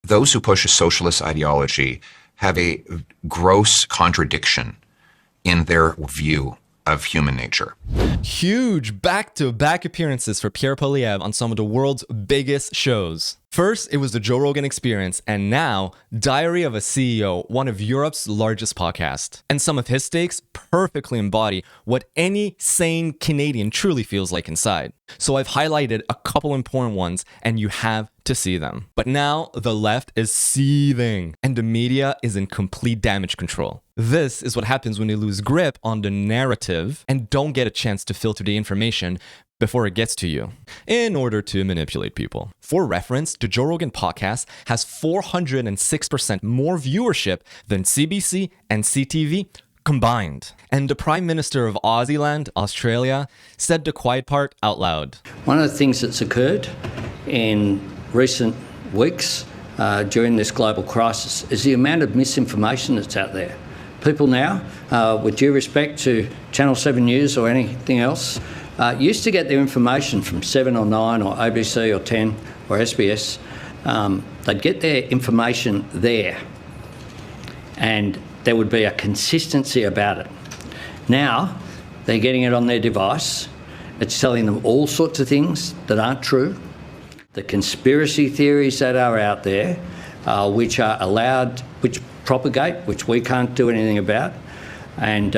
Those who push a socialist ideology have a gross contradiction in their view of human nature. Huge back-to-back appearances for Pierre Poilievre on some of the world's biggest shows. First, it was the Joe Rogan Experience, and now, Diary of a CEO, one of Europe's largest podcasts. And some of his takes perfectly embody what any sane Canadian truly feels like inside. So I've highlighted a couple important ones, and you have to see them. But now, the left is seething, and the media is in complete damage control. This is what happens when you lose grip on the narrative and don't get a chance to filter the information before it gets to you in order to manipulate people. For reference, the Joe Rogan podcast has 406% more viewership than CBC and CTV combined. And the Prime Minister of Aussieland, Australia, said the quiet part out loud. One of the things that's occurred in recent weeks during this global crisis is the amount of misinformation that's out there. People now, with due respect to Channel 7 News or anything else, used to get their information from 7 or 9 or ABC or 10 or SBS. They'd get their information there and there would be a consistency about it. Now, they're getting it on their device. It's telling them all sorts of things that aren't true. The conspiracy theories that are out there, which are allowed, which propagate, which we can't do anything about. And,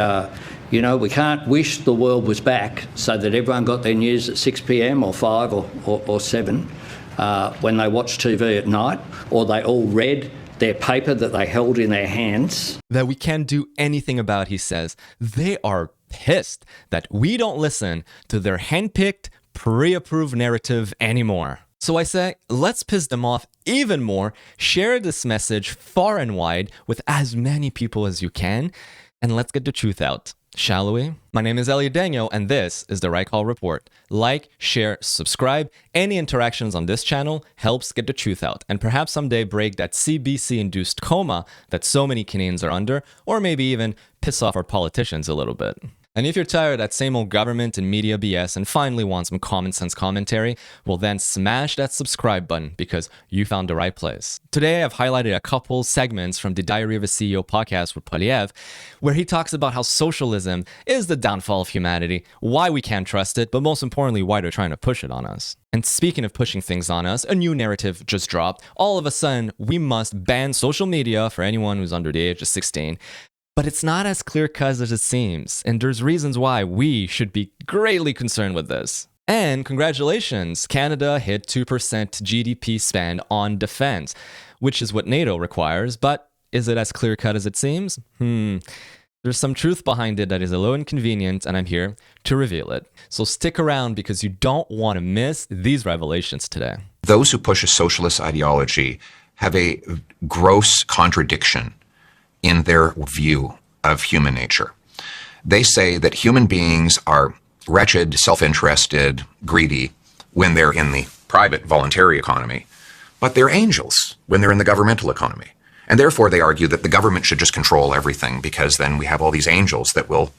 we can't wish the world was back so that everyone got their news at 6 p.m. or 5 or 7 when they watched TV at night, or they all read their paper that they held in their hands. That we can't do anything about, he says. They are pissed that we don't listen to their handpicked, pre-approved narrative anymore. So I say, let's piss them off even more, share this message far and wide with as many people as you can, and let's get the truth out, shall we? My name is Elliot Daniel, and this is the Right Call Report. Like, share, subscribe. Any interactions on this channel helps get the truth out, and perhaps someday break that CBC-induced coma that so many Canadians are under, or maybe even piss off our politicians a little bit. And if you're tired of that same old government and media BS and finally want some common sense commentary, well then smash that subscribe button because you found the right place. Today I've highlighted a couple segments from the Diary of a CEO podcast with Poilievre, where he talks about how socialism is the downfall of humanity, why we can't trust it, but most importantly, why they're trying to push it on us. And speaking of pushing things on us, a new narrative just dropped. All of a sudden, we must ban social media for anyone who's under the age of 16. But it's not as clear-cut as it seems, and there's reasons why we should be greatly concerned with this. And congratulations, Canada hit 2% GDP spend on defense, which is what Nato requires, but is it as clear-cut as it seems? There's some truth behind it that is a little inconvenient, and I'm here to reveal it. So stick around because you don't want to miss these revelations today. Those who push a socialist ideology have a gross contradiction in their view of human nature. They say that human beings are wretched, self-interested, greedy when they're in the private, voluntary economy, but they're angels when they're in the governmental economy. And therefore, they argue that the government should just control everything because then we have all these angels that will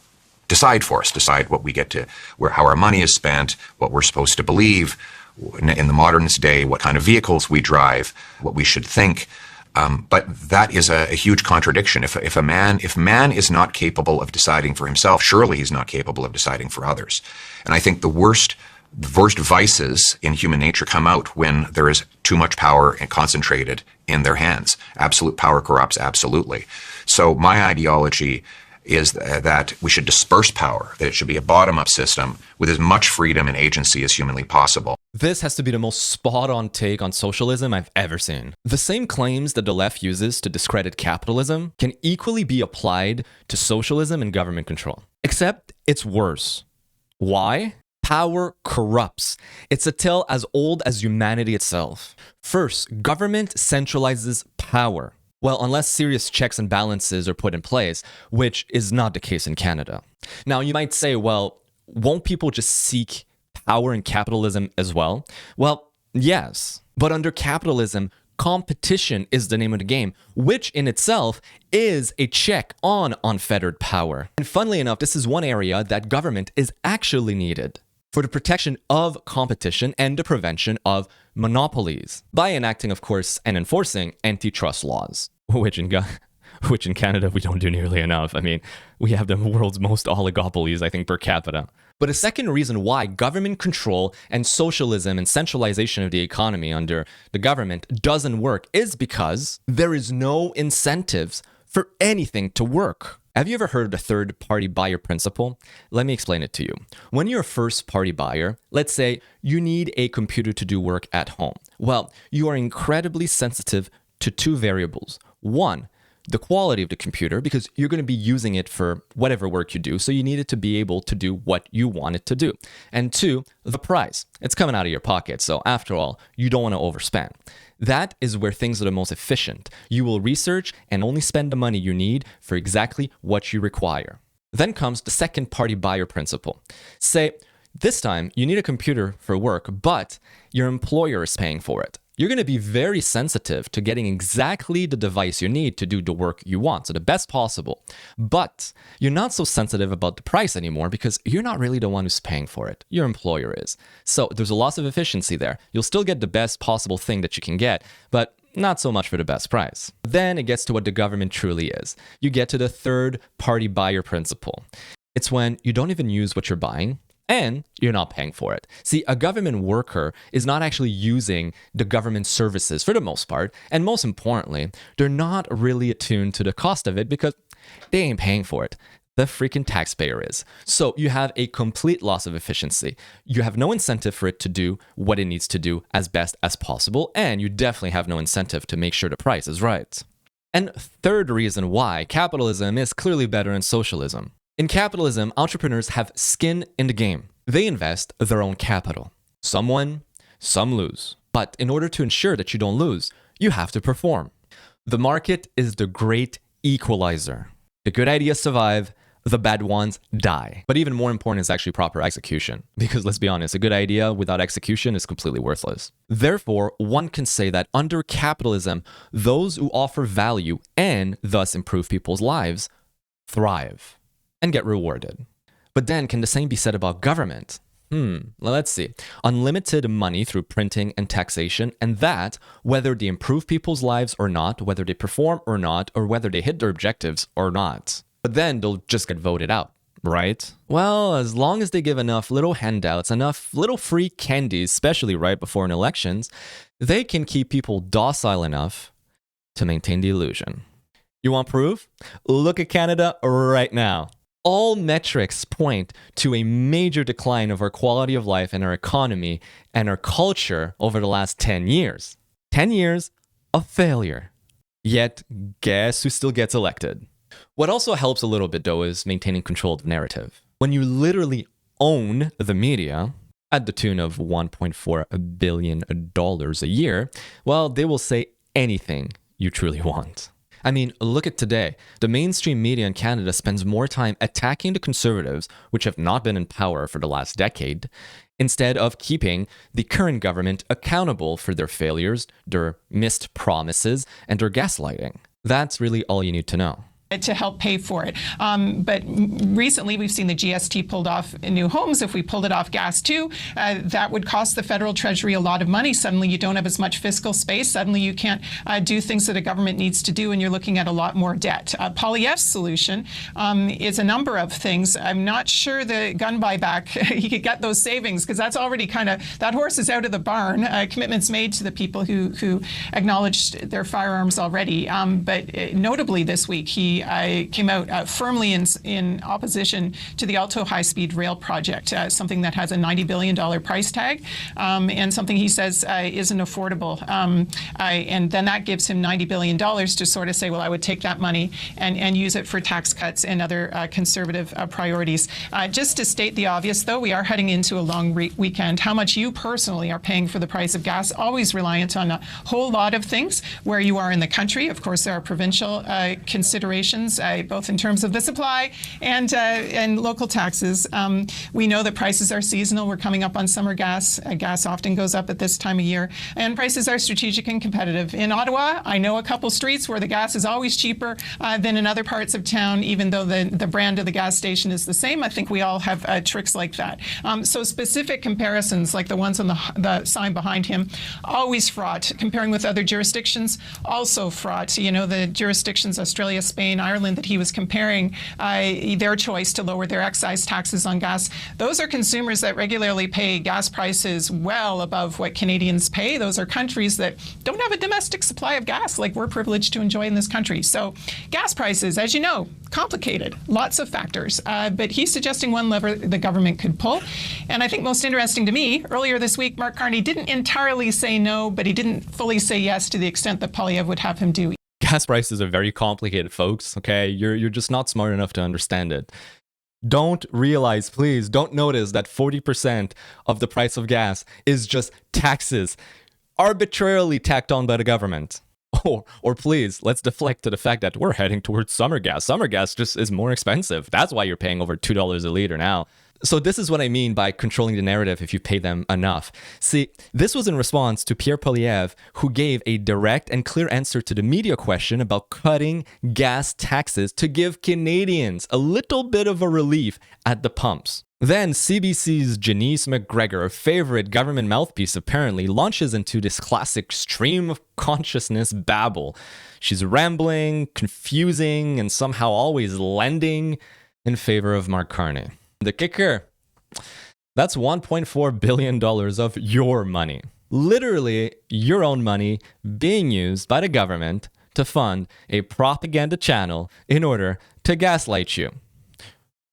decide for us, decide what we get to, how our money is spent, what we're supposed to believe in the modern day, what kind of vehicles we drive, what we should think. But that is a huge contradiction. If man is not capable of deciding for himself, surely he's not capable of deciding for others. And I think the worst vices in human nature come out when there is too much power and concentrated in their hands. Absolute power corrupts absolutely. So my ideology is that we should disperse power, that it should be a bottom-up system with as much freedom and agency as humanly possible. This has to be the most spot-on take on socialism I've ever seen. The same claims that the left uses to discredit capitalism can equally be applied to socialism and government control. Except it's worse. Why? Power corrupts. It's a tale as old as humanity itself. First, government centralizes power. Well, unless serious checks and balances are put in place, which is not the case in Canada. Now, you might say, well, won't people just seek power in capitalism as well? Well, yes. But under capitalism, competition is the name of the game, which in itself is a check on unfettered power. And funnily enough, this is one area that government is actually needed. for the protection of competition and the prevention of monopolies by enacting, of course, and enforcing antitrust laws, which in Canada we don't do nearly enough. I mean, we have the world's most oligopolies, I think, per capita. But a second reason why government control and socialism and centralization of the economy under the government doesn't work is because there is no incentives for anything to work. Have you ever heard of the third-party buyer principle? Let me explain it to you. When you're a first-party buyer, let's say you need a computer to do work at home. Well, you are incredibly sensitive to two variables. One, the quality of the computer, because you're going to be using it for whatever work you do, so you need it to be able to do what you want it to do. And two, the price. It's coming out of your pocket, so after all, you don't want to overspend. That is where things are the most efficient. You will research and only spend the money you need for exactly what you require. Then comes the second-party buyer principle. Say, this time you need a computer for work, but your employer is paying for it. You're going to be very sensitive to getting exactly the device you need to do the work you want, so the best possible. But you're not so sensitive about the price anymore because you're not really the one who's paying for it. Your employer is. So there's a loss of efficiency there. You'll still get the best possible thing that you can get, but not so much for the best price. Then it gets to what the government truly is. You get to the third-party buyer principle. It's when you don't even use what you're buying, and you're not paying for it. See, a government worker is not actually using the government services for the most part, and most importantly, they're not really attuned to the cost of it because they ain't paying for it. The freaking taxpayer is. So you have a complete loss of efficiency. You have no incentive for it to do what it needs to do as best as possible, and you definitely have no incentive to make sure the price is right. And third reason why capitalism is clearly better than socialism. In capitalism, entrepreneurs have skin in the game. They invest their own capital. Some win, some lose. But in order to ensure that you don't lose, you have to perform. The market is the great equalizer. The good ideas survive, the bad ones die. But even more important is actually proper execution. Because let's be honest, a good idea without execution is completely worthless. Therefore, one can say that under capitalism, those who offer value and thus improve people's lives thrive and get rewarded. But then, can the same be said about government? Let's see. Unlimited money through printing and taxation, and that, whether they improve people's lives or not, whether they perform or not, or whether they hit their objectives or not. But then they'll just get voted out, right? Well, as long as they give enough little handouts, enough little free candies, especially right before an elections, they can keep people docile enough to maintain the illusion. You want proof? Look at Canada right now. All metrics point to a major decline of our quality of life and our economy and our culture over the last 10 years. 10 years of failure. Yet, guess who still gets elected? What also helps a little bit, though, is maintaining control of the narrative. When you literally own the media, at the tune of $1.4 billion a year, well, they will say anything you truly want. I mean, look at today. The mainstream media in Canada spends more time attacking the Conservatives, which have not been in power for the last decade, instead of keeping the current government accountable for their failures, their missed promises, and their gaslighting. That's really all you need to know. To help pay for it. But recently we've seen the GST pulled off new homes. If we pulled it off gas too, that would cost the federal treasury a lot of money. Suddenly you don't have as much fiscal space. Suddenly you can't do things that a government needs to do, and you're looking at a lot more debt. Poilievre's solution is a number of things. I'm not sure the gun buyback, he could get those savings, because that's already kind of, that horse is out of the barn. Commitments made to the people who acknowledged their firearms already. But notably this week, he came out firmly in opposition to the Alto high-speed rail project, something that has a $90 billion price tag, and something he says isn't affordable. And then that gives him $90 billion to sort of say, well, I would take that money and use it for tax cuts and other conservative priorities. Just to state the obvious, though, we are heading into a long weekend. How much you personally are paying for the price of gas, always reliant on a whole lot of things, where you are in the country. Of course, there are provincial considerations stations, both in terms of the supply and local taxes. We know that prices are seasonal. We're coming up on summer gas. Gas often goes up at this time of year, and prices are strategic and competitive. In Ottawa, I know a couple streets where the gas is always cheaper than in other parts of town, even though the brand of the gas station is the same. I think we all have tricks like that. So specific comparisons, like the ones on the sign behind him, always fraught. Comparing with other jurisdictions, also fraught. You know, the jurisdictions, Australia, Spain, Ireland, that he was comparing their choice to lower their excise taxes on gas. Those are consumers that regularly pay gas prices well above what Canadians pay. Those are countries that don't have a domestic supply of gas like we're privileged to enjoy in this country. So gas prices, as you know, complicated, lots of factors. But he's suggesting one lever the government could pull. And I think most interesting to me, earlier this week, Mark Carney didn't entirely say no, but he didn't fully say yes to the extent that Poilievre would have him do. Gas prices are very complicated, folks, okay? You're just not smart enough to understand it. Don't realize, please, don't notice that 40% of the price of gas is just taxes arbitrarily tacked on by the government. Or please, let's deflect to the fact that we're heading towards summer gas. Summer gas just is more expensive. That's why you're paying over $2 a liter now. So this is what I mean by controlling the narrative if you pay them enough. See, this was in response to Pierre Poilievre, who gave a direct and clear answer to the media question about cutting gas taxes to give Canadians a little bit of a relief at the pumps. Then CBC's Janice McGregor, a favorite government mouthpiece apparently, launches into this classic stream of consciousness babble. She's rambling, confusing, and somehow always lending in favor of Mark Carney. The kicker, that's $1.4 billion of your money. Literally your own money being used by the government to fund a propaganda channel in order to gaslight you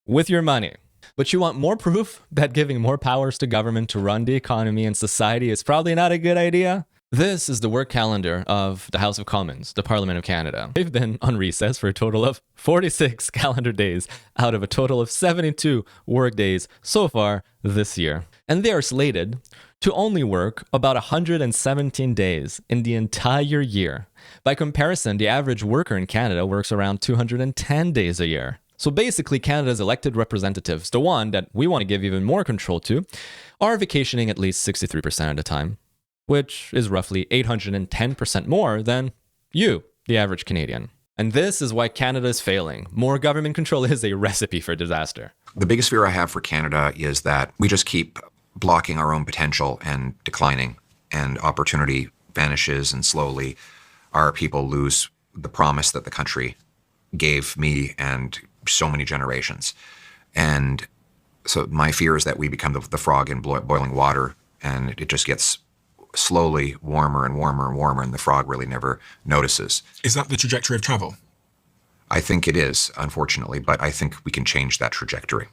with your money. But you want more proof that giving more powers to government to run the economy and society is probably not a good idea? This is the work calendar of the House of Commons, the Parliament of Canada. They've been on recess for a total of 46 calendar days out of a total of 72 work days so far this year. And they are slated to only work about 117 days in the entire year. By comparison, the average worker in Canada works around 210 days a year. So basically, Canada's elected representatives, the one that we want to give even more control to, are vacationing at least 63% of the time, which is roughly 810% more than you, the average Canadian. And this is why Canada is failing. More government control is a recipe for disaster. The biggest fear I have for Canada is that we just keep blocking our own potential and declining, and opportunity vanishes, and slowly our people lose the promise that the country gave me and so many generations. And so my fear is that we become the frog in boiling water, and it just gets slowly warmer and warmer and warmer, and the frog really never notices. Is that the trajectory of travel? I think it is, unfortunately, but I think we can change that trajectory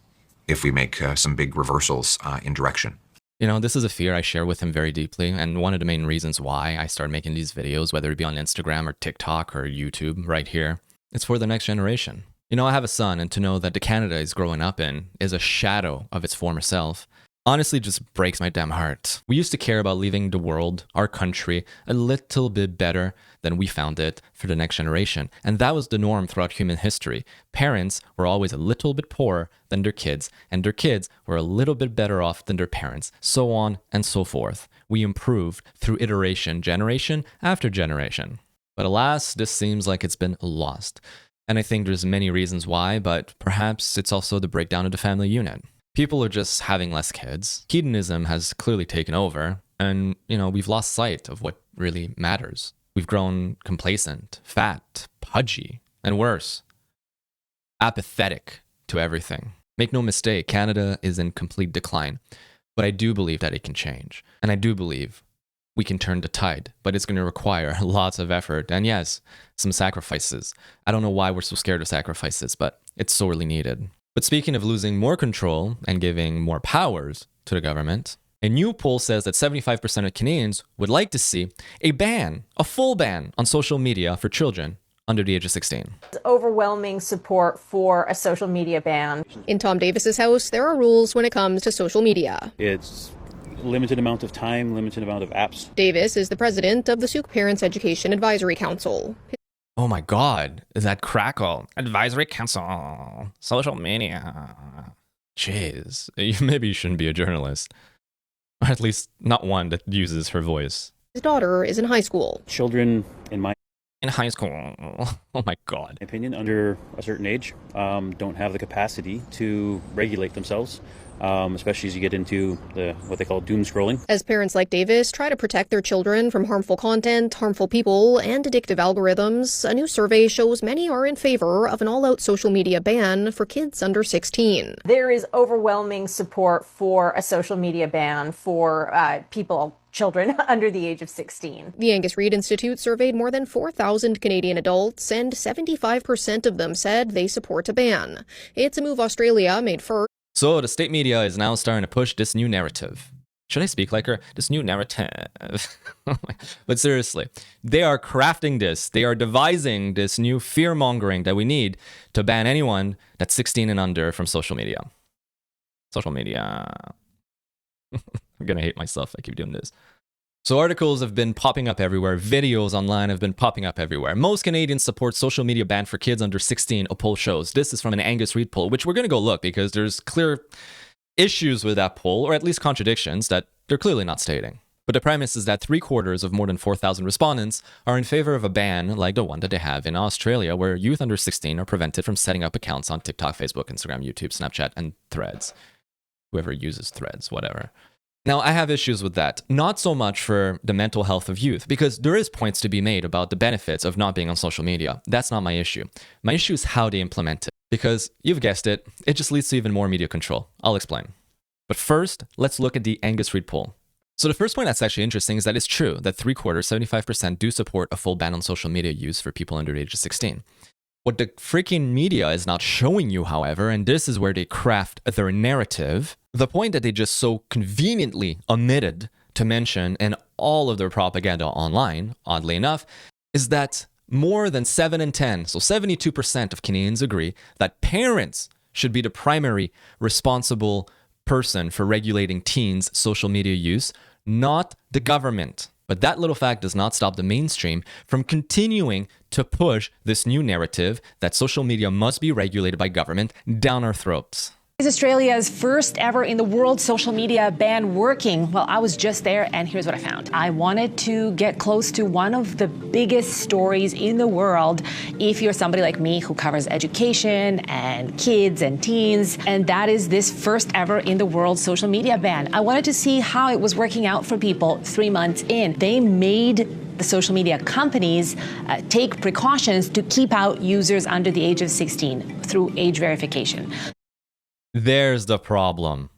if we make some big reversals in direction. You know, this is a fear I share with him very deeply, and one of the main reasons why I started making these videos, whether it be on Instagram or TikTok or YouTube right here, it's for the next generation. You know, I have a son, and to know that the Canada he's growing up in is a shadow of its former self honestly just breaks my damn heart. We used to care about leaving the world, our country, a little bit better than we found it for the next generation. And that was the norm throughout human history. Parents were always a little bit poorer than their kids, and their kids were a little bit better off than their parents, so on and so forth. We improved through iteration, generation after generation. But alas, this seems like it's been lost. And I think there's many reasons why, but perhaps it's also the breakdown of the family unit. People are just having less kids. Hedonism has clearly taken over, and, we've lost sight of what really matters. We've grown complacent, fat, pudgy, and worse, apathetic to everything. Make no mistake, Canada is in complete decline, but I do believe that it can change. And I do believe we can turn the tide, but it's going to require lots of effort and, yes, some sacrifices. I don't know why we're so scared of sacrifices, but it's sorely needed. But speaking of losing more control and giving more powers to the government, a new poll says that 75% of Canadians would like to see a full ban on social media for children under the age of 16. Overwhelming support for a social media ban. In Tom Davis's house, there are rules when it comes to social media. It's limited amount of time, limited amount of apps. Davis is the president of the Souk Parents Education Advisory Council. Oh my God, that crackle. Advisory council, social media. Jeez, maybe you shouldn't be a journalist. Or at least not one that uses her voice. His daughter is in high school. Children, in my In high school. Oh my God. opinion, under a certain age, don't have the capacity to regulate themselves, especially as you get into what they call doom scrolling. As parents like Davis try to protect their children from harmful content, harmful people, and addictive algorithms, a new survey shows many are in favor of an all-out social media ban for kids under 16. There is overwhelming support for a social media ban for children under the age of 16. The Angus Reid Institute surveyed more than 4,000 Canadian adults, and 75% of them said they support a ban. It's a move Australia made first. So the state media is now starting to push this new narrative. Should I speak like her? This new narrative. But seriously, they are crafting this. They are devising this new fear-mongering that we need to ban anyone that's 16 and under from social media. Social media. I'm going to hate myself if I keep doing this. So articles have been popping up everywhere. Videos online have been popping up everywhere. Most Canadians support social media ban for kids under 16, a poll shows. This is from an Angus Reid poll, which we're going to go look because there's clear issues with that poll, or at least contradictions that they're clearly not stating. But the premise is that 3/4 of more than 4,000 respondents are in favor of a ban like the one that they have in Australia, where youth under 16 are prevented from setting up accounts on TikTok, Facebook, Instagram, YouTube, Snapchat, and Threads. Whoever uses Threads, whatever. Now, I have issues with that. Not so much for the mental health of youth, because there is points to be made about the benefits of not being on social media. That's not my issue. My issue is how they implement it. Because, you've guessed it, it just leads to even more media control. I'll explain. But first, let's look at the Angus Reid poll. So the first point that's actually interesting is that it's true that 3/4, 75% do support a full ban on social media use for people under the age of 16. What the freaking media is not showing you, however, and this is where they craft their narrative, the point that they just so conveniently omitted to mention in all of their propaganda online, oddly enough, is that more than 7 in 10, so 72% of Canadians agree that parents should be the primary responsible person for regulating teens' social media use, not the government. But that little fact does not stop the mainstream from continuing to push this new narrative that social media must be regulated by government down our throats. Is Australia's first ever in the world social media ban working? Well, I was just there and here's what I found. I wanted to get close to one of the biggest stories in the world if you're somebody like me who covers education and kids and teens, and that is this first ever in the world social media ban. I wanted to see how it was working out for people 3 months in. They made the social media companies take precautions to keep out users under the age of 16 through age verification. There's the problem.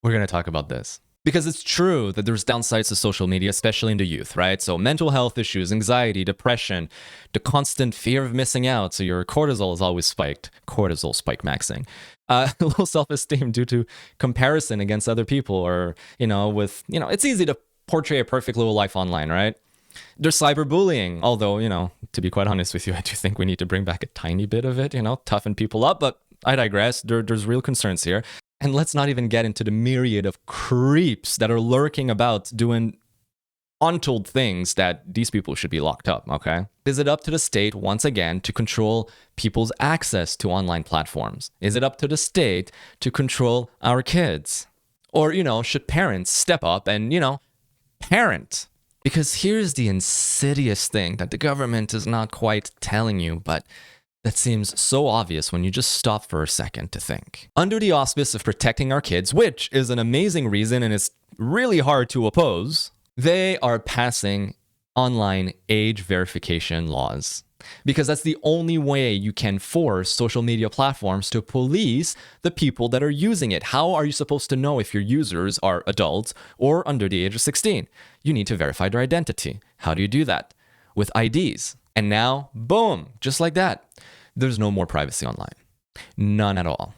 We're going to talk about this. Because it's true that there's downsides to social media, especially in the youth, right? So mental health issues, anxiety, depression, the constant fear of missing out. So your cortisol is always spiked. Cortisol spike maxing. Low self-esteem due to comparison against other people or, it's easy to portray a perfect little life online, right? There's cyberbullying, although, to be quite honest with you, I do think we need to bring back a tiny bit of it, toughen people up, but I digress. There's real concerns here. And let's not even get into the myriad of creeps that are lurking about doing untold things that these people should be locked up, okay? Is it up to the state, once again, to control people's access to online platforms? Is it up to the state to control our kids? Or, should parents step up and, parent? Because here's the insidious thing that the government is not quite telling you, but that seems so obvious when you just stop for a second to think. Under the auspice of protecting our kids, which is an amazing reason and it's really hard to oppose, they are passing online age verification laws. Because that's the only way you can force social media platforms to police the people that are using it. How are you supposed to know if your users are adults or under the age of 16? You need to verify their identity. How do you do that? With IDs. And now, boom, just like that, there's no more privacy online. None at all.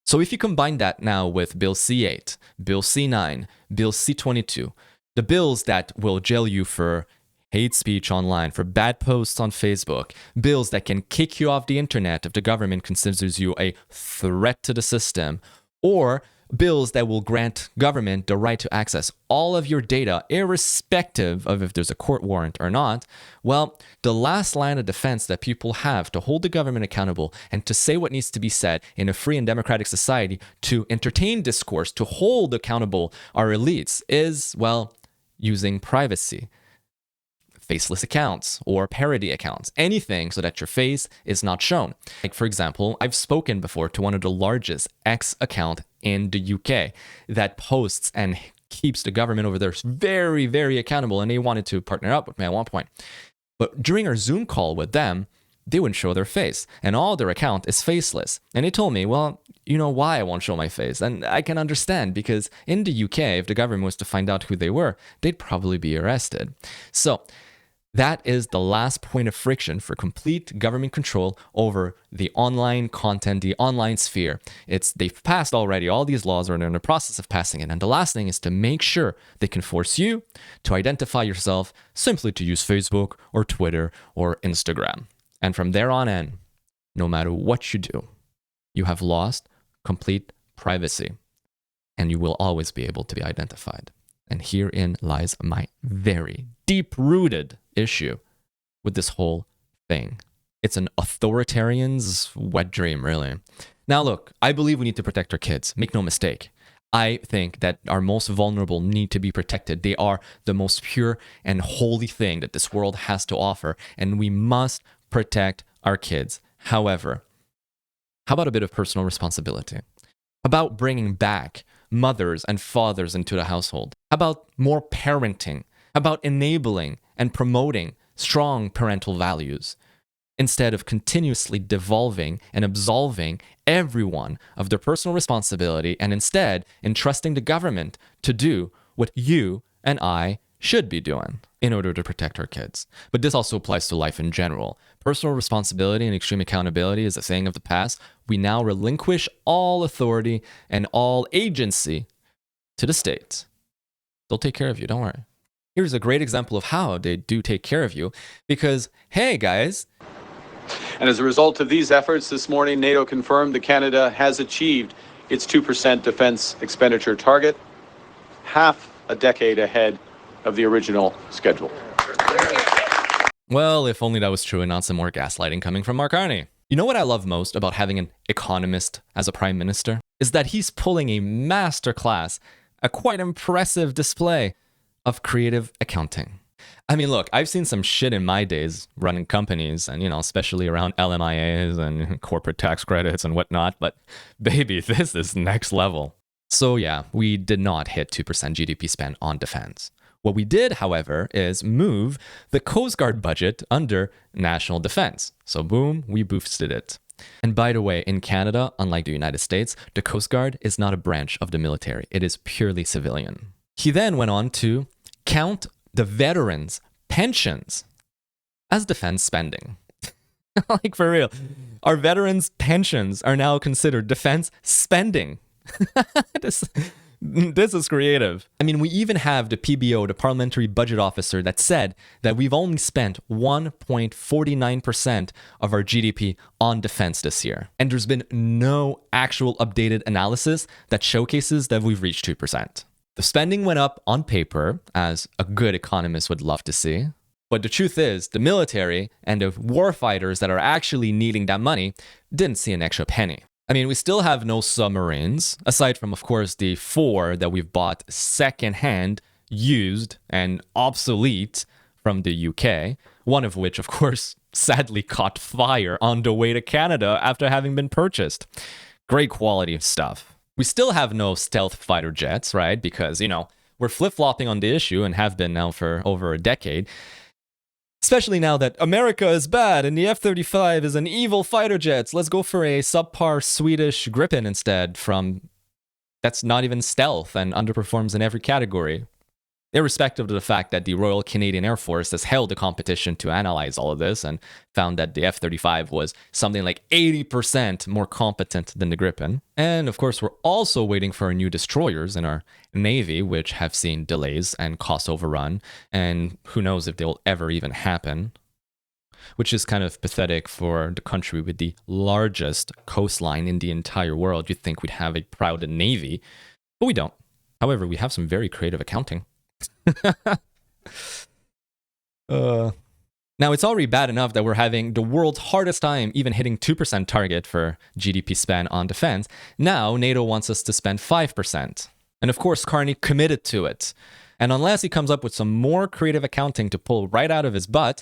So if you combine that now with Bill C8, Bill C9, Bill C22, the bills that will jail you for hate speech online, for bad posts on Facebook, bills that can kick you off the internet if the government considers you a threat to the system, or bills that will grant government the right to access all of your data, irrespective of if there's a court warrant or not, well, the last line of defense that people have to hold the government accountable and to say what needs to be said in a free and democratic society, to entertain discourse, to hold accountable our elites is, well, using privacy. Faceless accounts or parody accounts, anything so that your face is not shown. Like, for example, I've spoken before to one of the largest X account in the UK that posts and keeps the government over there very, very accountable, and they wanted to partner up with me at one point. But during our Zoom call with them, they wouldn't show their face, and all their account is faceless. And they told me, well, you know why I won't show my face? And I can understand, because in the UK, if the government was to find out who they were, they'd probably be arrested. So that is the last point of friction for complete government control over the online content, the online sphere. They've passed already all these laws, or they're in the process of passing it. And the last thing is to make sure they can force you to identify yourself simply to use Facebook or Twitter or Instagram. And from there on in, no matter what you do, you have lost complete privacy, and you will always be able to be identified. And herein lies my very deep-rooted issue with this whole thing. It's an authoritarian's wet dream, really. Now, look, I believe we need to protect our kids. Make no mistake. I think that our most vulnerable need to be protected. They are the most pure and holy thing that this world has to offer, and we must protect our kids. However, how about a bit of personal responsibility? How about bringing back mothers and fathers into the household? How about more parenting? How about enabling and promoting strong parental values instead of continuously devolving and absolving everyone of their personal responsibility, and instead entrusting the government to do what you and I should be doing in order to protect our kids? But this also applies to life in general. Personal responsibility and extreme accountability is a thing of the past. We now relinquish all authority and all agency to the state. They'll take care of you, don't worry. Here's a great example of how they do take care of you, because, hey guys. And as a result of these efforts this morning, NATO confirmed that Canada has achieved its 2% defense expenditure target, half a decade ahead of the original schedule. Well, if only that was true and not some more gaslighting coming from Mark Carney. You know what I love most about having an economist as a prime minister? Is that he's pulling a masterclass, a quite impressive display of creative accounting. I mean, look, I've seen some shit in my days running companies and, especially around LMIAs and corporate tax credits and whatnot, but baby, this is next level. So yeah, we did not hit 2% GDP spend on defense. What we did, however, is move the Coast Guard budget under national defense. So boom, we boosted it. And by the way, in Canada, unlike the United States, the Coast Guard is not a branch of the military. It is purely civilian. He then went on to count the veterans' pensions as defense spending. Like, for real. Our veterans' pensions are now considered defense spending. This is creative. I mean, we even have the PBO, the Parliamentary Budget Officer, that said that we've only spent 1.49% of our GDP on defense this year. And there's been no actual updated analysis that showcases that we've reached 2%. The spending went up on paper, as a good economist would love to see. But the truth is, the military and the warfighters that are actually needing that money didn't see an extra penny. I mean, we still have no submarines, aside from, of course, the 4 that we've bought secondhand, used, and obsolete from the UK, one of which, of course, sadly caught fire on the way to Canada after having been purchased. Great quality stuff. We still have no stealth fighter jets, right? Because, we're flip-flopping on the issue and have been now for over a decade. Especially now that America is bad and the F-35 is an evil fighter jet. Let's go for a subpar Swedish Gripen instead that's not even stealth and underperforms in every category. Irrespective of the fact that the Royal Canadian Air Force has held a competition to analyze all of this and found that the F-35 was something like 80% more competent than the Gripen. And of course, we're also waiting for our new destroyers in our Navy, which have seen delays and cost overrun, and who knows if they'll ever even happen. which is kind of pathetic for the country with the largest coastline in the entire world. You'd think we'd have a proud navy, but we don't. However, we have some very creative accounting. Now, it's already bad enough that we're having the world's hardest time even hitting 2% target for GDP spend on defense. Now, NATO wants us to spend 5%. And of course, Carney committed to it. And unless he comes up with some more creative accounting to pull right out of his butt,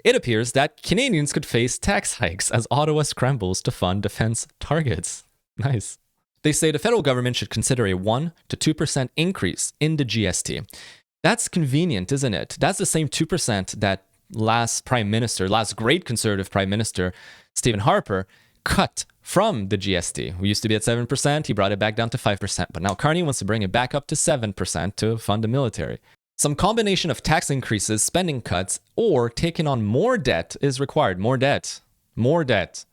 it appears that Canadians could face tax hikes as Ottawa scrambles to fund defense targets. Nice. They say the federal government should consider a 1% to 2% increase in the GST. That's convenient, isn't it? That's the same 2% that last great conservative prime minister, Stephen Harper, cut from the GST. We used to be at 7%. He brought it back down to 5%. But now Carney wants to bring it back up to 7% to fund the military. Some combination of tax increases, spending cuts, or taking on more debt is required. More debt. More debt.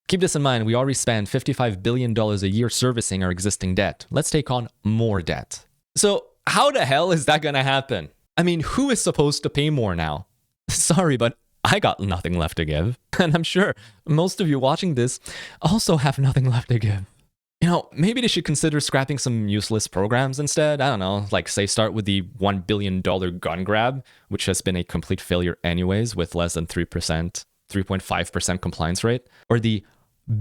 Keep this in mind. We already spend $55 billion a year servicing our existing debt. Let's take on more debt. So how the hell is that going to happen? I mean, who is supposed to pay more now? Sorry, but I got nothing left to give. And I'm sure most of you watching this also have nothing left to give. You know, maybe they should consider scrapping some useless programs instead. I don't know, like say start with the $1 billion gun grab, which has been a complete failure anyways with less than 3%, 3.5% compliance rate. Or the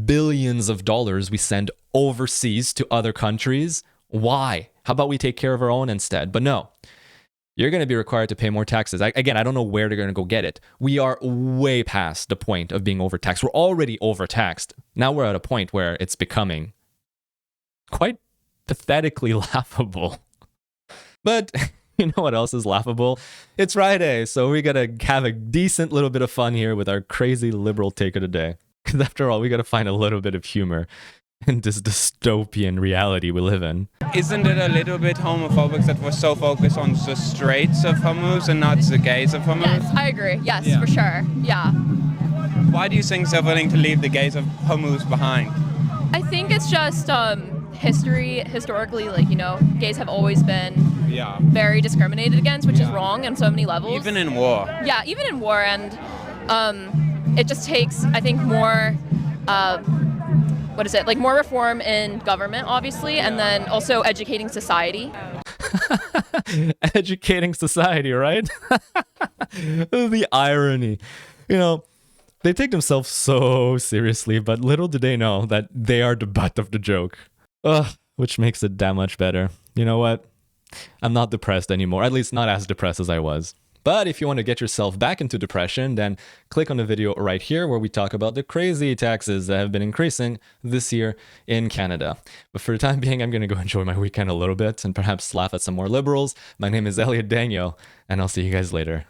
billions of dollars we send overseas to other countries. Why? How about we take care of our own instead? But no. You're going to be required to pay more taxes. Again, I don't know where they're going to go get it. We are way past the point of being overtaxed. We're already overtaxed. Now we're at a point where it's becoming quite pathetically laughable. But you know what else is laughable? It's Friday, so we got to have a decent little bit of fun here with our crazy liberal take of the day. Because after all, we got to find a little bit of humor in this dystopian reality we live in. Isn't it a little bit homophobic that we're so focused on the Straits of Hormuz and not the gays of Hormuz? Yes, I agree. Yes, yeah. For sure. Yeah. Why do you think they're willing to leave the gays of Hormuz behind? I think it's just historically, like, you know, gays have always been very discriminated against, which is wrong on so many levels. Even in war. Yeah, even in war. And it just takes, I think, more... more reform in government, obviously, and then also educating society. Educating society, right? The irony. You know, they take themselves so seriously, but little do they know that they are the butt of the joke. Ugh, which makes it that much better. You know what? I'm not depressed anymore, at least not as depressed as I was. But if you want to get yourself back into depression, then click on the video right here where we talk about the crazy taxes that have been increasing this year in Canada. But for the time being, I'm going to go enjoy my weekend a little bit and perhaps laugh at some more liberals. My name is Elliot Daniel, and I'll see you guys later.